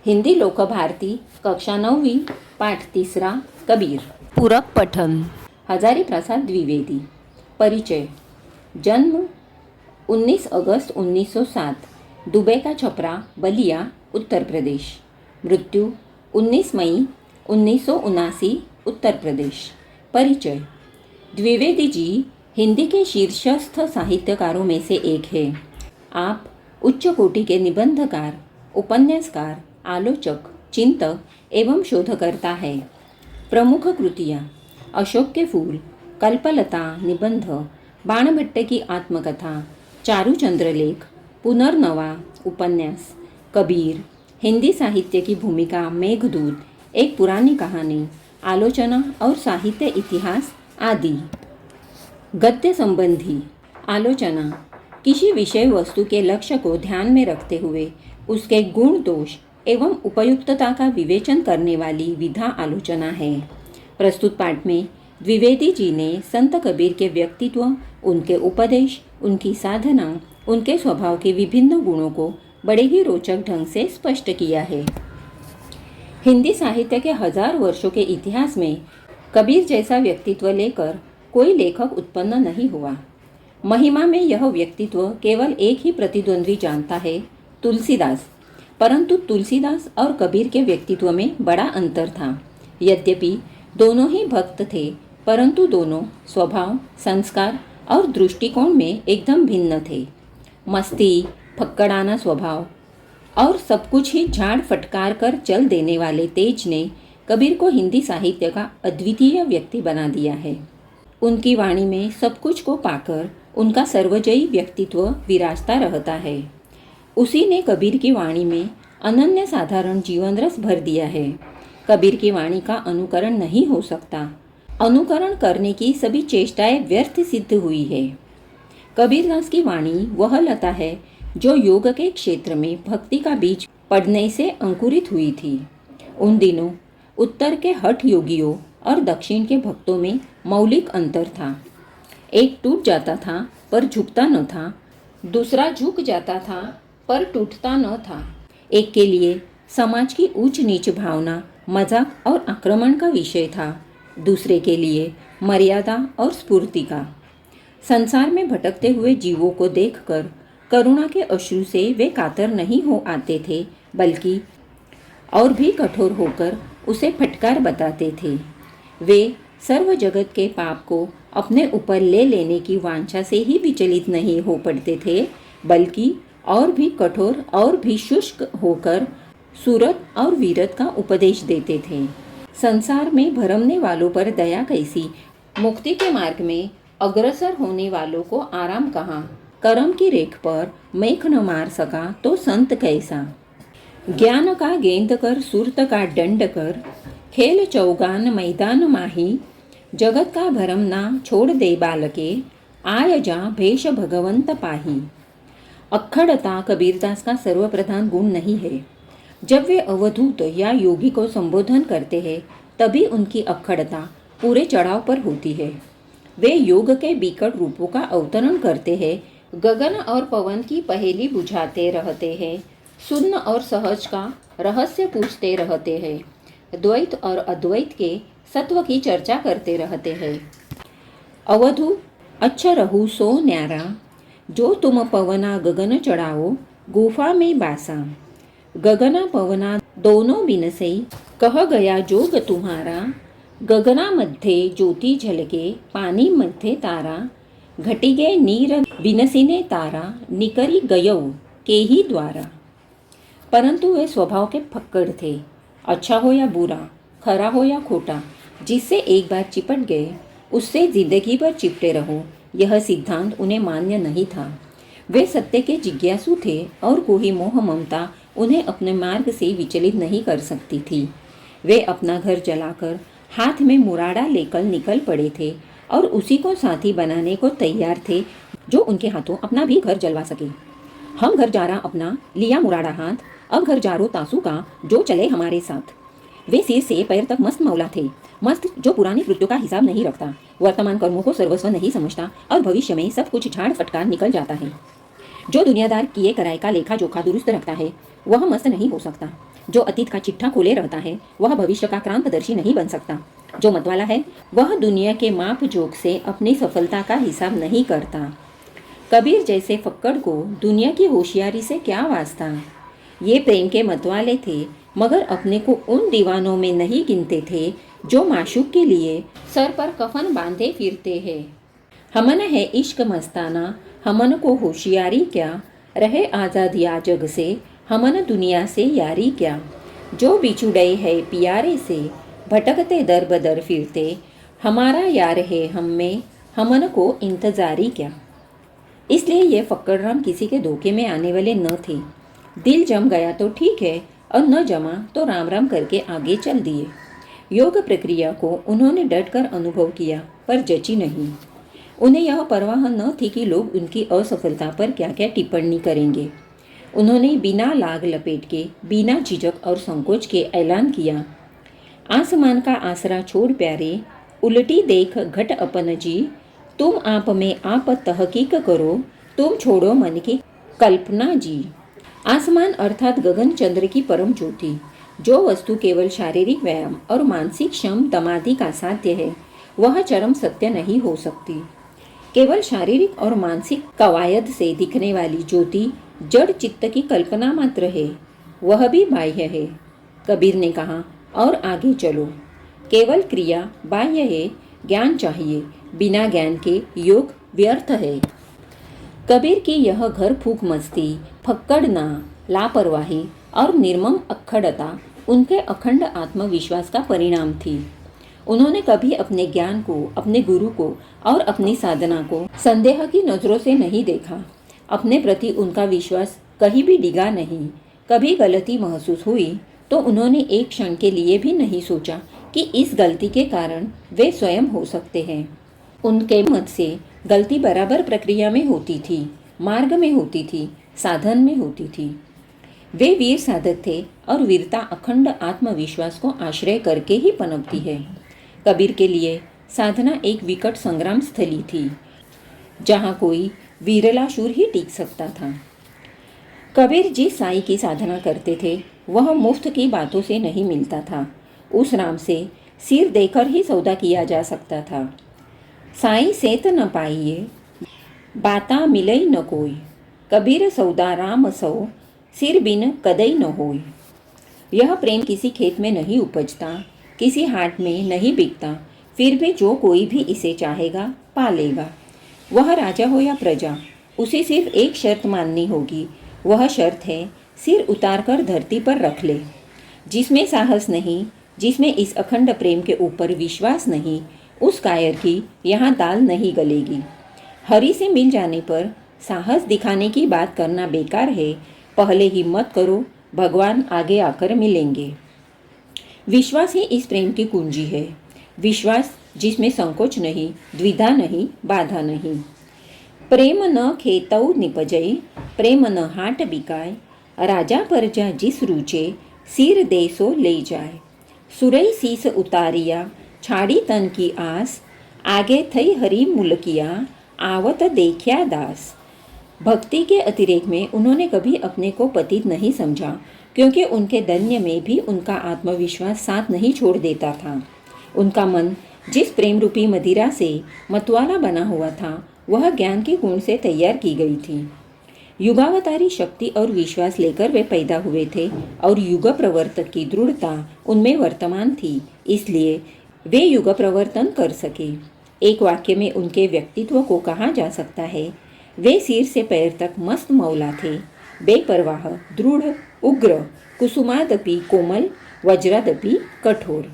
हिंदी लोकभारती कक्षा 9वी पाठ 3 कबीर। पूरक पठन। हजारी प्रसाद द्विवेदी। परिचय। जन्म 19 अगस्त 1907 दुबई का छपरा बलिया उत्तर प्रदेश। मृत्यु 19 मई 1979 उत्तर प्रदेश। परिचय। द्विवेदी जी हिंदी के शीर्षस्थ साहित्यकारों में से एक है। आप उच्च कोटि के निबंधकार, उपन्यासकार, आलोचक, चिंतक एवं शोधकर्ता है। प्रमुख कृतियाँ: अशोक के फूल, कल्पलता निबंध, बाणभट्ट की आत्मकथा, चारुचंद्रलेख, पुनर्नवा उपन्यास, कबीर, हिंदी साहित्य की भूमिका, मेघदूत, एक पुरानी कहानी, आलोचना और साहित्य इतिहास आदि। गद्य संबंधी आलोचना: किसी विषय वस्तु के लक्ष्य को ध्यान में रखते हुए उसके गुण दोष एवं उपयुक्तता का विवेचन करने वाली विधा आलोचना है। प्रस्तुत पाठ में द्विवेदी जी ने संत कबीर के व्यक्तित्व, उनके उपदेश, उनकी साधना, उनके स्वभाव के विभिन्न गुणों को बड़े ही रोचक ढंग से स्पष्ट किया है। हिंदी साहित्य के 1000 वर्षों के इतिहास में कबीर जैसा व्यक्तित्व लेकर कोई लेखक उत्पन्न नहीं हुआ। महिमा में यह व्यक्तित्व केवल एक ही प्रतिद्वंद्वी जानता है, तुलसीदास। परंतु तुलसीदास और कबीर के व्यक्तित्व में बड़ा अंतर था। यद्यपि दोनों ही भक्त थे, परंतु दोनों स्वभाव, संस्कार और दृष्टिकोण में एकदम भिन्न थे। मस्ती, फक्कड़ाना स्वभाव और सब कुछ ही झाड़ फटकार कर चल देने वाले तेज ने कबीर को हिंदी साहित्य का अद्वितीय व्यक्ति बना दिया है। उनकी वाणी में सब कुछ को पाकर उनका सर्वजयी व्यक्तित्व विराजता रहता है। उसी ने कबीर की वाणी में अनन्य साधारण जीवन रस भर दिया है। कबीर की वाणी का अनुकरण नहीं हो सकता। अनुकरण करने की सभी चेष्टाएं व्यर्थ सिद्ध हुई है। कबीरदास की वाणी वह लता है जो योग के क्षेत्र में भक्ति का बीज पड़ने से अंकुरित हुई थी। उन दिनों उत्तर के हठ योगियों और दक्षिण के भक्तों में मौलिक अंतर था। एक टूट जाता था पर झुकता न था, दूसरा झुक जाता था पर टूटता न था। एक के लिए समाज की ऊंच नीच भावना, मजाक और आक्रमण का विषय था, दूसरे के लिए मर्यादा और स्फूर्ति का। संसार में भटकते हुए जीवों को देखकर करुणा के अश्रु से वे कातर नहीं हो आते थे, बल्कि और भी कठोर होकर उसे फटकार बताते थे। वे सर्व जगत के पाप को अपने ऊपर ले लेने की वांछा से ही विचलित नहीं हो पड़ते थे, बल्कि और भी कठोर और भी शुष्क होकर सूरत और वीरत का उपदेश देते थे। संसार में भरमने वालों पर दया कैसी, मुक्ति के मार्ग में अग्रसर होने वालों को आराम कहाँ। कर्म की रेख पर मेख न मार सका तो संत कैसा। ज्ञान का गेंद कर, सुरत का दंड कर, खेल चौगान मैदान माही, जगत का भरम ना छोड़ दे बालके, आय जा भेष भगवंत पाही। अक्खड़ता कबीरदास का सर्वप्रधान गुण नहीं है। जब वे अवधूत या योगी को संबोधन करते हैं, तभी उनकी अक्खड़ता पूरे चढ़ाव पर होती है। वे योग के बिकट रूपों का अवतरण करते हैं, गगन और पवन की पहेली बुझाते रहते हैं, शून्य और सहज का रहस्य पूछते रहते हैं, द्वैत और अद्वैत के सत्व की चर्चा करते रहते हैं। अवधू अच्छा रहू सो न्यारा, जो तुम पवना गगन चढ़ाओ, गुफा में बासा। गगना पवना दोनों बिनसे, कह गया जोग तुम्हारा। गगना मध्ये ज्योति झलके, पानी मध्ये तारा। घटिगे नीर बिनसीने तारा, निकरी गयौ के ही द्वारा। परंतु वे स्वभाव के फक्कड़ थे। अच्छा हो या बुरा, खरा हो या खोटा, जिससे एक बार चिपट गए उससे जिंदगी भर चिपटे रहो, यह सिद्धांत उन्हें मान्य नहीं था। वे सत्य के जिज्ञासु थे और कोई मोह ममता उन्हें अपने मार्ग से विचलित नहीं कर सकती थी। वे अपना घर जलाकर हाथ में मुराड़ा लेकर निकल पड़े थे और उसी को साथी बनाने को तैयार थे जो उनके हाथों अपना भी घर जलवा सके। हम घर जारा अपना, लिया मुराड़ा हाथ, अब घर जारो तासू का, जो चले हमारे साथ। वे सिर से पैर तक मस्त मौला थे, मस्त जो पुरानी कृत्यों का हिसाब नहीं रखता, वर्तमान कर्मों को सर्वस्व नहीं समझता और भविष्य में सब कुछ झाड़ फटकार निकल जाता है। जो दुनियादार किए कराए का लेखा जोखा दुरुस्त रखता है, वह मस्त नहीं हो सकता। जो अतीत का चिट्ठा खोले रहता है वह भविष्य का क्रांतदर्शी नहीं बन सकता। जो मतवाला है वह दुनिया के माप जोक से अपनी सफलता का हिसाब नहीं करता। कबीर जैसे फक्कड़ को दुनिया की होशियारी से क्या वास्ता। ये प्रेम के मतवाले थे, मगर अपने को उन दीवानों में नहीं गिनते थे जो माशूक के लिए सर पर कफन बांधे फिरते हैं। हमन है इश्क मस्ताना, हमन को होशियारी क्या, रहे आज़ाद या जग से, हमन दुनिया से यारी क्या। जो बिछुड़े है पियारे से, भटकते दर बदर फिरते, हमारा यार है हम में, हमन को इंतजारी क्या। इसलिए ये फक्कड़राम किसी के धोखे में आने वाले न थे। दिल जम गया तो ठीक है, और न जमा तो राम राम करके आगे चल दिए। योग प्रक्रिया को उन्होंने डटकर अनुभव किया, पर जची नहीं। उन्हें यह परवाह न थी कि लोग उनकी असफलता पर क्या क्या टिप्पणी करेंगे। उन्होंने बिना लाग लपेट के, बिना झिझक और संकोच के ऐलान किया, आसमान का आसरा छोड़ प्यारे, उल्टी देख घट अपन जी, तुम आप में आप तहकीक करो, तुम छोड़ो मन की कल्पना जी। आसमान अर्थात गगन चंद्र की परम ज्योति, जो वस्तु केवल शारीरिक व्यायाम और मानसिक श्रम दमादि का साध्य है, वह चरम सत्य नहीं हो सकती। केवल शारीरिक और मानसिक कवायद से दिखने वाली ज्योति जड़ चित्त की कल्पना मात्र है, वह भी बाह्य है। कबीर ने कहा, और आगे चलो। केवल क्रिया बाह्य है, ज्ञान चाहिए, बिना ज्ञान के योग व्यर्थ है। कबीर की यह घर फूक मस्ती, फक्कड़ना, लापरवाही और निर्मम अक्खड़ता उनके अखंड आत्मविश्वास का परिणाम थी। उन्होंने कभी अपने ज्ञान को, अपने गुरु को और अपनी साधना को संदेह की नज़रों से नहीं देखा। अपने प्रति उनका विश्वास कहीं भी डिगा नहीं। कभी गलती महसूस हुई तो उन्होंने एक क्षण के लिए भी नहीं सोचा कि इस गलती के कारण वे स्वयं हो सकते हैं। उनके मत से गलती बराबर प्रक्रिया में होती थी, मार्ग में होती थी, साधन में होती थी। वे वीर साधक थे और वीरता अखंड आत्मविश्वास को आश्रय करके ही पनपती है। कबीर के लिए साधना एक विकट संग्राम स्थली थी, जहाँ कोई वीरला शूर ही टिक सकता था। कबीर जिस साई की साधना करते थे वह मुफ्त की बातों से नहीं मिलता था। उस राम से सिर देकर ही सौदा किया जा सकता था। साई सेत न पाइए, बाता मिलई न कोई, कबीर सौदा राम सौ, सिर बिन कदई न होई। यह प्रेम किसी खेत में नहीं उपजता, किसी हाट में नहीं बिकता, फिर भी जो कोई भी इसे चाहेगा पालेगा। वह राजा हो या प्रजा, उसे सिर्फ एक शर्त माननी होगी। वह शर्त है, सिर उतारकर धरती पर रख ले। जिसमें साहस नहीं, जिसमें इस अखंड प्रेम के ऊपर विश्वास नहीं, उस कायर की यहाँ दाल नहीं गलेगी। हरि से मिल जाने पर साहस दिखाने की बात करना बेकार है। पहले ही मत करो, भगवान आगे आकर मिलेंगे। विश्वास ही इस प्रेम की कुंजी है। विश्वास जिसमें संकोच नहीं, द्विधा नहीं, बाधा नहीं। प्रेम न खेतऊ निपजई, प्रेम न हाट बिकाय, राजा परजा जिस रूचे, सिर देसो ले जाए। सुरई सीस उतारिया, छाड़ी तन की आस, आगे थई हरी मुलकिया, आवत देखिया दास। भक्ति के अतिरेक में उन्होंने कभी अपने को पतित नहीं समझा, क्योंकि उनके धन्य में भी उनका आत्मविश्वास साथ नहीं छोड़ देता था। उनका मन जिस प्रेम रूपी मदिरा से मतवाला बना हुआ था, वह ज्ञान के गुण से तैयार की गई थी। युगावतारी शक्ति और विश्वास लेकर वे पैदा हुए थे और युग प्रवर्तक की दृढ़ता उनमें वर्तमान थी, इसलिए वे युग प्रवर्तन कर सके। एक वाक्य में उनके व्यक्तित्व को कहा जा सकता है, वे सिर से पैर तक मस्त मौला थे, बेपरवाह, दृढ़, उग्र, कुसुमादपि कोमल, वज्रादपि कठोर।